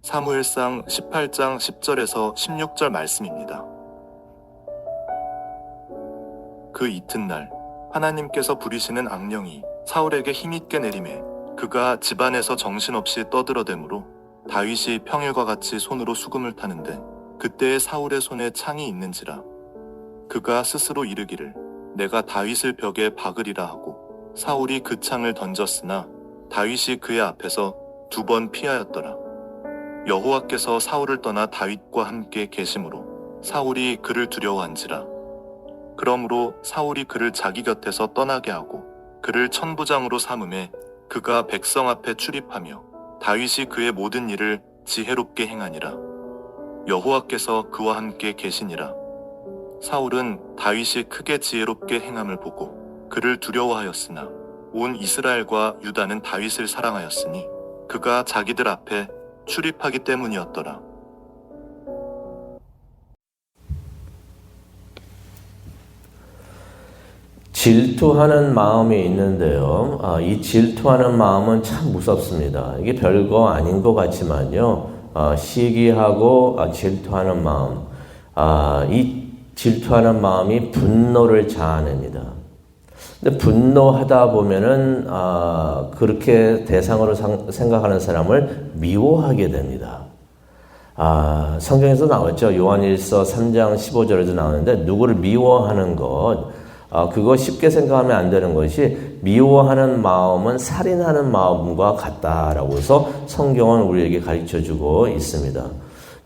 사무엘상 18장 10절에서 16절 말씀입니다. 그 이튿날 하나님께서 부리시는 악령이 사울에게 힘있게 내림에 그가 집안에서 정신없이 떠들어대므로 다윗이 평일과 같이 손으로 수금을 타는데 그때에 사울의 손에 창이 있는지라. 그가 스스로 이르기를 내가 다윗을 벽에 박으리라 하고 사울이 그 창을 던졌으나 다윗이 그의 앞에서 2번 피하였더라. 여호와께서 사울을 떠나 다윗과 함께 계심으로 사울이 그를 두려워한지라. 그러므로 사울이 그를 자기 곁에서 떠나게 하고 그를 천부장으로 삼음에 그가 백성 앞에 출입하며 다윗이 그의 모든 일을 지혜롭게 행하니라. 여호와께서 그와 함께 계시니라. 사울은 다윗이 크게 지혜롭게 행함을 보고 그를 두려워하였으나 온 이스라엘과 유다는 다윗을 사랑하였으니 그가 자기들 앞에 출입하기 때문이었더라. 질투하는 마음이 있는데요. 이 질투하는 마음은 참 무섭습니다. 이게 별거 아닌 것 같지만요. 시기하고 질투하는 마음. 이 질투하는 마음이 분노를 자아냅니다. 근데 분노하다 보면은 그렇게 대상으로 생각하는 사람을 미워하게 됩니다. 성경에서 나왔죠. 요한일서 3장 15절에도 나오는데 누구를 미워하는 것, 그거 쉽게 생각하면 안 되는 것이 미워하는 마음은 살인하는 마음과 같다라고 해서 성경은 우리에게 가르쳐주고 있습니다.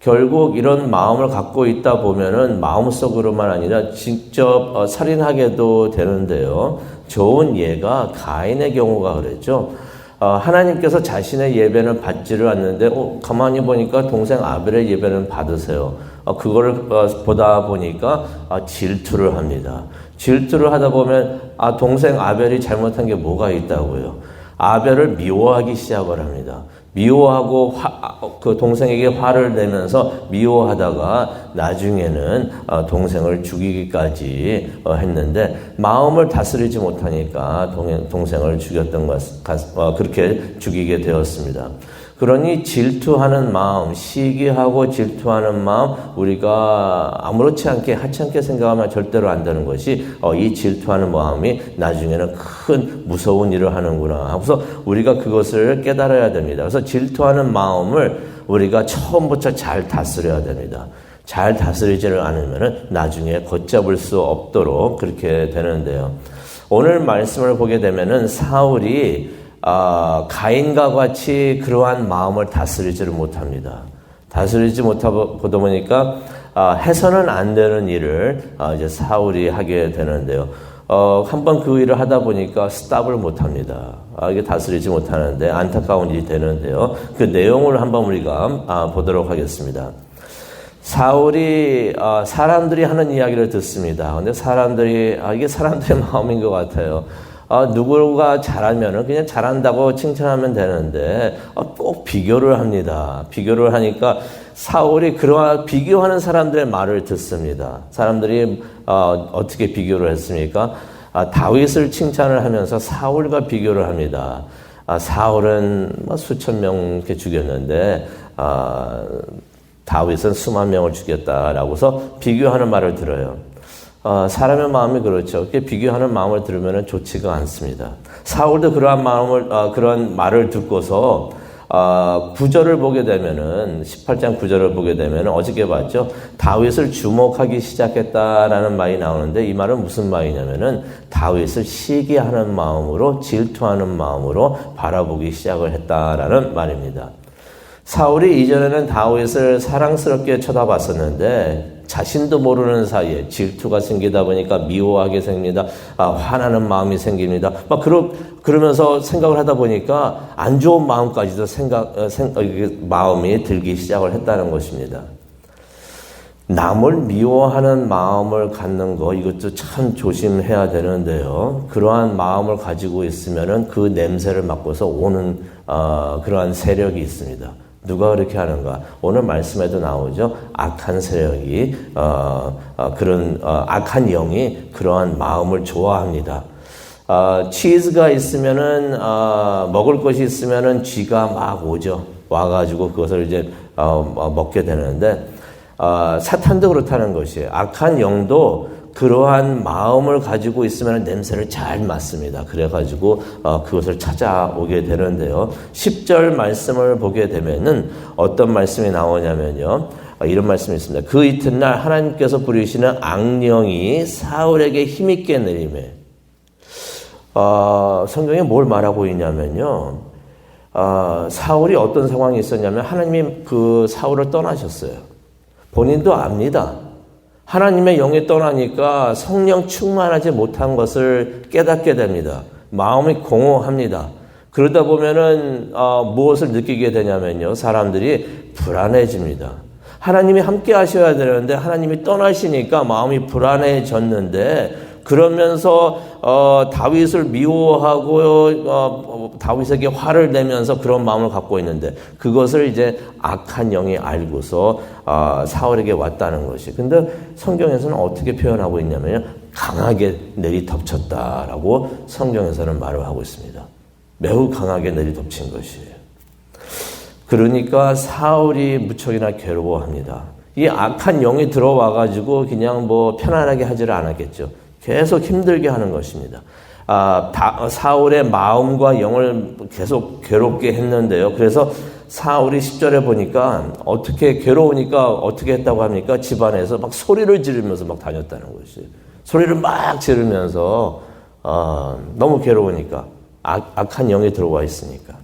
결국 이런 마음을 갖고 있다 보면은 마음속으로만 아니라 직접 살인하게도 되는데요. 좋은 예가 가인의 경우가 그랬죠. 하나님께서 자신의 예배는 받지를 않는데 가만히 보니까 동생 아벨의 예배는 받으세요. 그거를 보다 보니까 질투를 합니다. 질투를 하다 보면 동생 아벨이 잘못한 게 뭐가 있다고요. 아벨을 미워하기 시작을 합니다. 미워하고 그 동생에게 화를 내면서 미워하다가 나중에는 동생을 죽이기까지 했는데 마음을 다스리지 못하니까 동생을 죽였던 그렇게 죽이게 되었습니다. 그러니 질투하는 마음, 시기하고 질투하는 마음, 우리가 아무렇지 않게 하찮게 생각하면 절대로 안 되는 것이 이 질투하는 마음이 나중에는 큰 무서운 일을 하는구나. 그래서 우리가 그것을 깨달아야 됩니다. 그래서 질투하는 마음을 우리가 처음부터 잘 다스려야 됩니다. 잘 다스리지를 않으면 나중에 걷잡을 수 없도록 그렇게 되는데요. 오늘 말씀을 보게 되면은 사울이 가인과 같이 그러한 마음을 다스리지를 못합니다. 다스리지 못하고 보다 보니까 해서는 안 되는 일을 이제 사울이 하게 되는데요. 한번 그 일을 하다 보니까 스탑을 못합니다. 이게 다스리지 못하는데 안타까운 일이 되는데요. 그 내용을 한번 우리가 보도록 하겠습니다. 사울이 사람들이 하는 이야기를 듣습니다. 근데 사람들이 이게 사람들의 마음인 것 같아요. 누구가 잘하면은 그냥 잘한다고 칭찬하면 되는데 꼭 비교를 합니다. 비교를 하니까 사울이 그러한 비교하는 사람들의 말을 듣습니다. 사람들이 어떻게 비교를 했습니까? 다윗을 칭찬을 하면서 사울과 비교를 합니다. 사울은 수천 명 이렇게 죽였는데 다윗은 수만 명을 죽였다라고 해서 비교하는 말을 들어요. 사람의 마음이 그렇죠. 이렇게 비교하는 마음을 들으면 좋지가 않습니다. 사울도 그러한 그런 말을 듣고서 9절을 보게 되면은 18장 9절을 보게 되면은 어저께 봤죠. 다윗을 주목하기 시작했다라는 말이 나오는데 이 말은 무슨 말이냐면은 다윗을 시기하는 마음으로 질투하는 마음으로 바라보기 시작을 했다라는 말입니다. 사울이 이전에는 다윗을 사랑스럽게 쳐다봤었는데 자신도 모르는 사이에 질투가 생기다 보니까 미워하게 생깁니다. 화나는 마음이 생깁니다. 그러면서 생각을 하다 보니까 안 좋은 마음까지도 마음이 들기 시작을 했다는 것입니다. 남을 미워하는 마음을 갖는 거 이것도 참 조심해야 되는데요. 그러한 마음을 가지고 있으면은 그 냄새를 맡고서 오는 그러한 세력이 있습니다. 누가 그렇게 하는가? 오늘 말씀에도 나오죠. 악한 세력이 그런 악한 영이 그러한 마음을 좋아합니다. 치즈가 있으면은 먹을 것이 있으면은 쥐가 막 오죠. 와가지고 그것을 이제 먹게 되는데 사탄도 그렇다는 것이에요. 악한 영도 그러한 마음을 가지고 있으면 냄새를 잘 맡습니다. 그래가지고 그것을 찾아오게 되는데요. 10절 말씀을 보게 되면은 어떤 말씀이 나오냐면요. 이런 말씀이 있습니다. 그 이튿날 하나님께서 부리시는 악령이 사울에게 힘있게 내리매. 성경에 뭘 말하고 있냐면요. 사울이 어떤 상황이 있었냐면 하나님이 그 사울을 떠나셨어요. 본인도 압니다. 하나님의 영이 떠나니까 성령 충만하지 못한 것을 깨닫게 됩니다. 마음이 공허합니다. 그러다 보면은 무엇을 느끼게 되냐면요. 사람들이 불안해집니다. 하나님이 함께 하셔야 되는데 하나님이 떠나시니까 마음이 불안해졌는데 그러면서 다윗을 미워하고 다윗에게 화를 내면서 그런 마음을 갖고 있는데 그것을 이제 악한 영이 알고서 사울에게 왔다는 것이. 근데 성경에서는 어떻게 표현하고 있냐면요. 강하게 내리덮쳤다라고 성경에서는 말을 하고 있습니다. 매우 강하게 내리덮친 것이에요. 그러니까 사울이 무척이나 괴로워합니다. 이 악한 영이 들어와가지고 그냥 편안하게 하지를 않았겠죠. 계속 힘들게 하는 것입니다. 사울의 마음과 영을 계속 괴롭게 했는데요. 그래서 사울이 10절에 보니까 괴로우니까 어떻게 했다고 합니까? 집안에서 막 소리를 지르면서 막 다녔다는 것이. 소리를 막 지르면서 너무 괴로우니까 악한 영이 들어와 있으니까.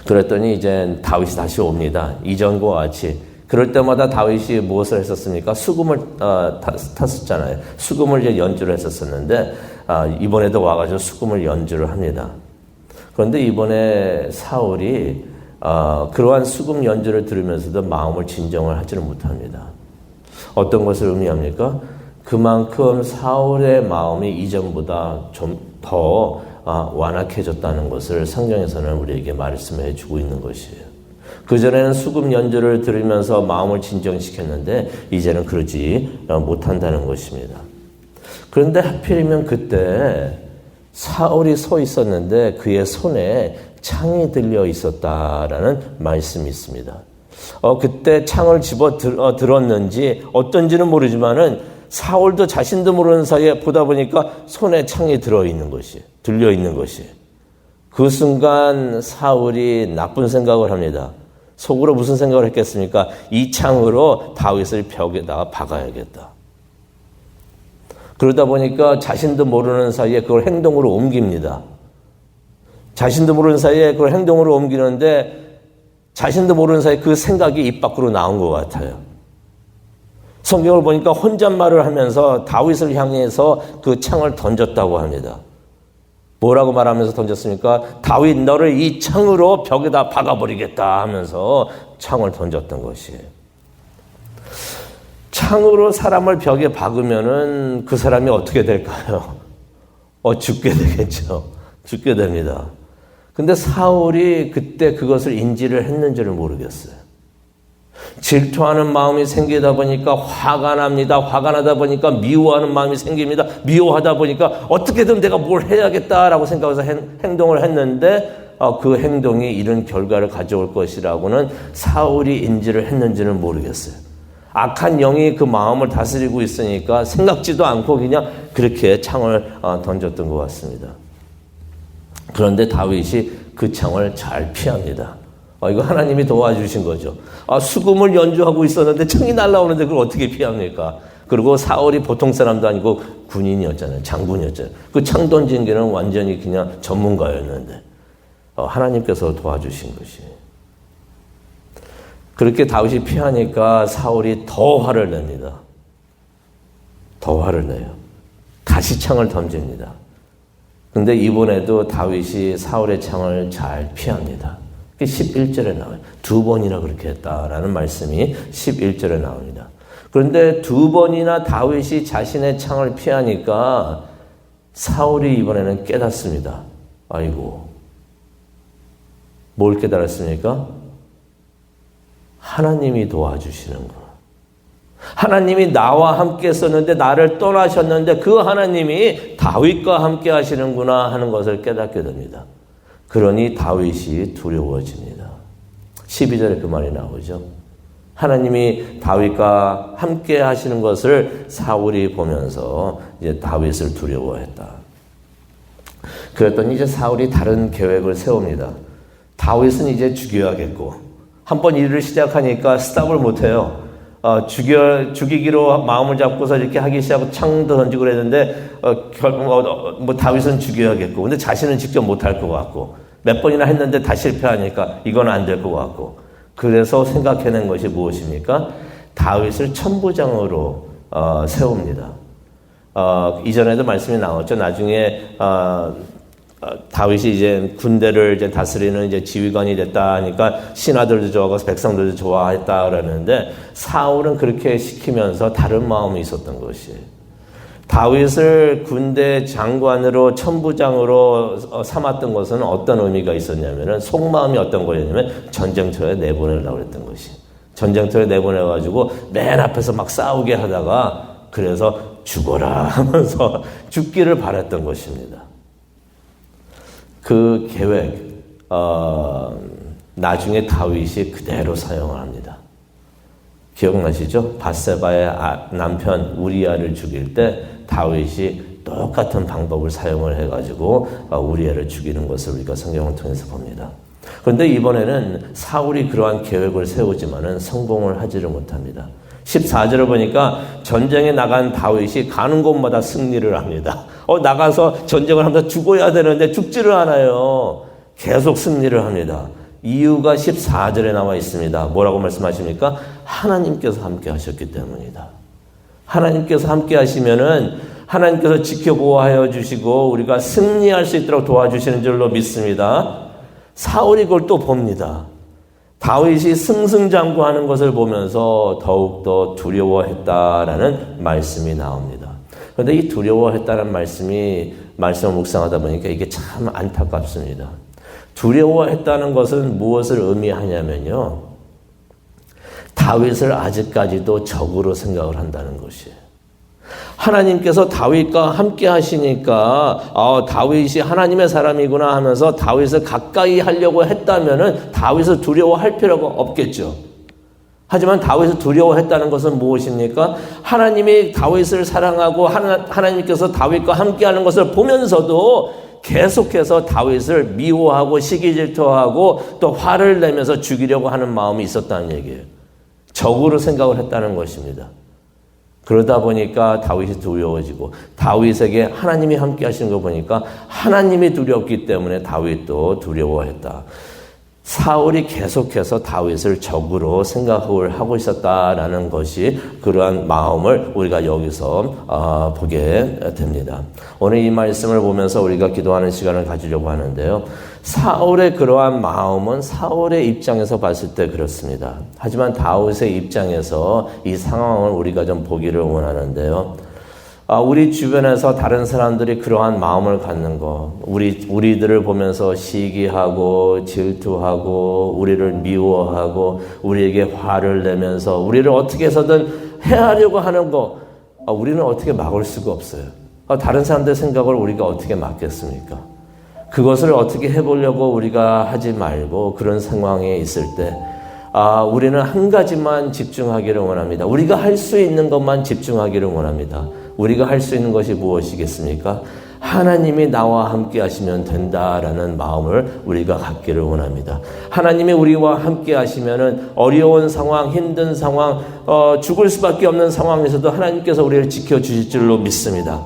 그랬더니 이제 다윗이 다시 옵니다. 이전과 같이. 그럴 때마다 다윗이 무엇을 했었습니까? 수금을 탔었잖아요. 수금을 이제 연주를 했었었는데 이번에도 와가지고 수금을 연주를 합니다. 그런데 이번에 사울이 그러한 수금 연주를 들으면서도 마음을 진정을 하지는 못합니다. 어떤 것을 의미합니까? 그만큼 사울의 마음이 이전보다 좀 더 완악해졌다는 것을 성경에서는 우리에게 말씀해 주고 있는 것이에요. 그전에는 수금 연주를 들으면서 마음을 진정시켰는데 이제는 그러지 못한다는 것입니다. 그런데 하필이면 그때 사울이 서 있었는데 그의 손에 창이 들려 있었다라는 말씀이 있습니다. 그때 창을 들었는지 어떤지는 모르지만은 사울도 자신도 모르는 사이에 보다 보니까 손에 창이 들려 있는 것이. 그 순간 사울이 나쁜 생각을 합니다. 속으로 무슨 생각을 했겠습니까? 이 창으로 다윗을 벽에다가 박아야겠다. 그러다 보니까 자신도 모르는 사이에 그걸 행동으로 옮깁니다. 자신도 모르는 사이에 그걸 행동으로 옮기는데 자신도 모르는 사이에 그 생각이 입 밖으로 나온 것 같아요. 성경을 보니까 혼잣말을 하면서 다윗을 향해서 그 창을 던졌다고 합니다. 뭐라고 말하면서 던졌습니까? 다윗 너를 이 창으로 벽에다 박아버리겠다 하면서 창을 던졌던 것이에요. 창으로 사람을 벽에 박으면은 그 사람이 어떻게 될까요? 죽게 되겠죠. 죽게 됩니다. 근데 사울이 그때 그것을 인지를 했는지를 모르겠어요. 질투하는 마음이 생기다 보니까 화가 납니다. 화가 나다 보니까 미워하는 마음이 생깁니다. 미워하다 보니까 어떻게든 내가 뭘 해야겠다라고 생각해서 행동을 했는데 그 행동이 이런 결과를 가져올 것이라고는 사울이 인지를 했는지는 모르겠어요. 악한 영이 그 마음을 다스리고 있으니까 생각지도 않고 그냥 그렇게 창을 던졌던 것 같습니다. 그런데 다윗이 그 창을 잘 피합니다. 이거 하나님이 도와주신 거죠. 수금을 연주하고 있었는데 창이 날아오는데 그걸 어떻게 피합니까? 그리고 사울이 보통 사람도 아니고 군인이었잖아요. 장군이었잖아요. 그 창 던진 게는 완전히 그냥 전문가였는데 하나님께서 도와주신 것이. 그렇게 다윗이 피하니까 사울이 더 화를 냅니다. 더 화를 내요. 다시 창을 던집니다. 근데 이번에도 다윗이 사울의 창을 잘 피합니다. 11절에 나와요. 2번이나 그렇게 했다라는 말씀이 11절에 나옵니다. 그런데 2번이나 다윗이 자신의 창을 피하니까 사울이 이번에는 깨닫습니다. 아이고, 뭘 깨달았습니까? 하나님이 도와주시는구나. 하나님이 나와 함께 했었는데 나를 떠나셨는데 그 하나님이 다윗과 함께 하시는구나 하는 것을 깨닫게 됩니다. 그러니 다윗이 두려워집니다. 12절에 그 말이 나오죠. 하나님이 다윗과 함께 하시는 것을 사울이 보면서 이제 다윗을 두려워했다. 그랬더니 이제 사울이 다른 계획을 세웁니다. 다윗은 이제 죽여야겠고, 한번 일을 시작하니까 스탑을 못해요. 죽이기로 마음을 잡고서 이렇게 하기 시작하고 창도 던지고 그랬는데, 결국 다윗은 죽여야겠고, 근데 자신은 직접 못할 것 같고, 몇 번이나 했는데 다 실패하니까 이건 안 될 것 같고, 그래서 생각해낸 것이 무엇입니까? 다윗을 천부장으로 세웁니다. 이전에도 말씀이 나왔죠. 나중에 다윗이 이제 군대를 이제 다스리는 이제 지휘관이 됐다 하니까 신하들도 좋아하고 백성들도 좋아했다 그러는데, 사울은 그렇게 시키면서 다른 마음이 있었던 것이에요. 다윗을 군대 장관으로 천부장으로 삼았던 것은 어떤 의미가 있었냐면은, 속마음이 어떤 거였냐면 전쟁터에 내보내려고 했던 것이. 전쟁터에 내보내가지고 맨 앞에서 막 싸우게 하다가, 그래서 죽어라 하면서 죽기를 바랐던 것입니다. 그 계획, 나중에 다윗이 그대로 사용을 합니다. 기억나시죠? 밧세바의 남편 우리아를 죽일 때 다윗이 똑같은 방법을 사용을 해가지고 우리아를 죽이는 것을 우리가 성경을 통해서 봅니다. 그런데 이번에는 사울이 그러한 계획을 세우지만은 성공을 하지를 못합니다. 14절을 보니까 전쟁에 나간 다윗이 가는 곳마다 승리를 합니다. 나가서 전쟁을 하면서 죽어야 되는데 죽지를 않아요. 계속 승리를 합니다. 이유가 14절에 나와 있습니다. 뭐라고 말씀하십니까? 하나님께서 함께 하셨기 때문이다. 하나님께서 함께 하시면은 하나님께서 지켜보호하여 주시고 우리가 승리할 수 있도록 도와주시는 줄로 믿습니다. 사울이 그걸 또 봅니다. 다윗이 승승장구하는 것을 보면서 더욱더 두려워했다라는 말씀이 나옵니다. 그런데 이 두려워했다는 말씀을 묵상하다 보니까 이게 참 안타깝습니다. 두려워했다는 것은 무엇을 의미하냐면요, 다윗을 아직까지도 적으로 생각을 한다는 것이에요. 하나님께서 다윗과 함께 하시니까 다윗이 하나님의 사람이구나 하면서 다윗을 가까이 하려고 했다면은 다윗을 두려워할 필요가 없겠죠. 하지만 다윗을 두려워했다는 것은 무엇입니까? 하나님이 다윗을 사랑하고 하나님께서 다윗과 함께하는 것을 보면서도 계속해서 다윗을 미워하고 시기질투하고 또 화를 내면서 죽이려고 하는 마음이 있었다는 얘기예요. 적으로 생각을 했다는 것입니다. 그러다 보니까 다윗이 두려워지고, 다윗에게 하나님이 함께 하시는 거 보니까 하나님이 두렵기 때문에 다윗도 두려워했다. 사울이 계속해서 다윗을 적으로 생각을 하고 있었다라는 것이, 그러한 마음을 우리가 여기서 보게 됩니다. 오늘 이 말씀을 보면서 우리가 기도하는 시간을 가지려고 하는데요, 사울의 그러한 마음은 사울의 입장에서 봤을 때 그렇습니다. 하지만 다윗의 입장에서 이 상황을 우리가 좀 보기를 원하는데요, 우리 주변에서 다른 사람들이 그러한 마음을 갖는 거, 우리들을 보면서 시기하고 질투하고 우리를 미워하고 우리에게 화를 내면서 우리를 어떻게 해서든 해하려고 하는 거, 우리는 어떻게 막을 수가 없어요. 다른 사람들의 생각을 우리가 어떻게 막겠습니까? 그것을 어떻게 해보려고 우리가 하지 말고, 그런 상황에 있을 때 우리는 한 가지만 집중하기를 원합니다. 우리가 할 수 있는 것만 집중하기를 원합니다. 우리가 할 수 있는 것이 무엇이겠습니까? 하나님이 나와 함께 하시면 된다라는 마음을 우리가 갖기를 원합니다. 하나님이 우리와 함께 하시면은 어려운 상황, 힘든 상황, 죽을 수밖에 없는 상황에서도 하나님께서 우리를 지켜주실 줄로 믿습니다.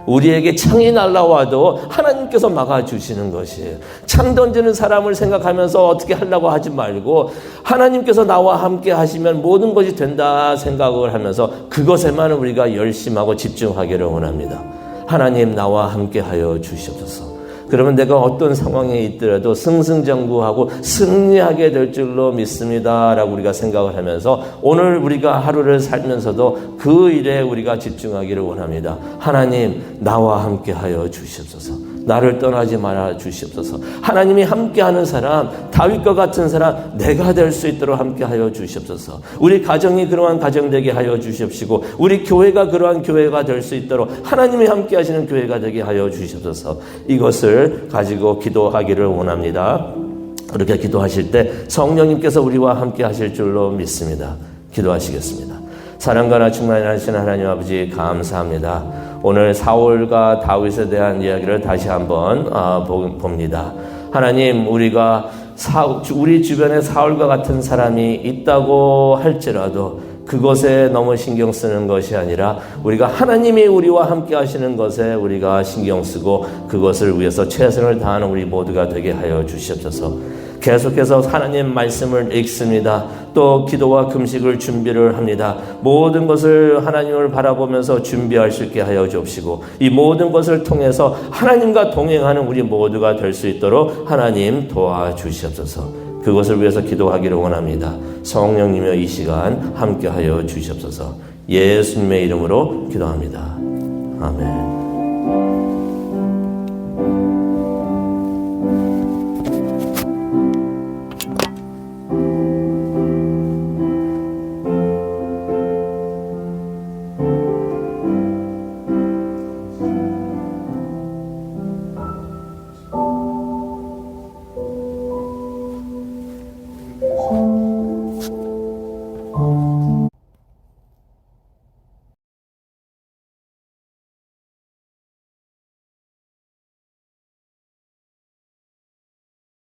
우리에게 창이 날라와도 하나님께서 막아주시는 것이에요. 창 던지는 사람을 생각하면서 어떻게 하려고 하지 말고, 하나님께서 나와 함께 하시면 모든 것이 된다 생각을 하면서 그것에만 우리가 열심하고 집중하기를 원합니다. 하나님 나와 함께 하여 주시옵소서. 그러면 내가 어떤 상황에 있더라도 승승장구하고 승리하게 될 줄로 믿습니다 라고 우리가 생각을 하면서 오늘 우리가 하루를 살면서도 그 일에 우리가 집중하기를 원합니다. 하나님 나와 함께 하여 주시옵소서. 나를 떠나지 말아 주시옵소서. 하나님이 함께하는 사람, 다윗과 같은 사람 내가 될 수 있도록 함께하여 주시옵소서. 우리 가정이 그러한 가정 되게 하여 주시옵시고, 우리 교회가 그러한 교회가 될 수 있도록 하나님이 함께하시는 교회가 되게 하여 주시옵소서. 이것을 가지고 기도하기를 원합니다. 그렇게 기도하실 때 성령님께서 우리와 함께 하실 줄로 믿습니다. 기도하시겠습니다. 사랑과 충만하신 하나님 아버지 감사합니다. 오늘 사울과 다윗에 대한 이야기를 다시 한번 봅니다. 하나님, 우리가 우리 주변에 사울과 같은 사람이 있다고 할지라도 그것에 너무 신경 쓰는 것이 아니라 우리가 하나님이 우리와 함께 하시는 것에 우리가 신경 쓰고 그것을 위해서 최선을 다하는 우리 모두가 되게 하여 주시옵소서. 계속해서 하나님 말씀을 읽습니다. 또 기도와 금식을 준비를 합니다. 모든 것을 하나님을 바라보면서 준비할 수 있게 하여 주옵시고 이 모든 것을 통해서 하나님과 동행하는 우리 모두가 될 수 있도록 하나님 도와주시옵소서. 그것을 위해서 기도하기를 원합니다. 성령님여 이 시간 함께하여 주시옵소서. 예수님의 이름으로 기도합니다. 아멘.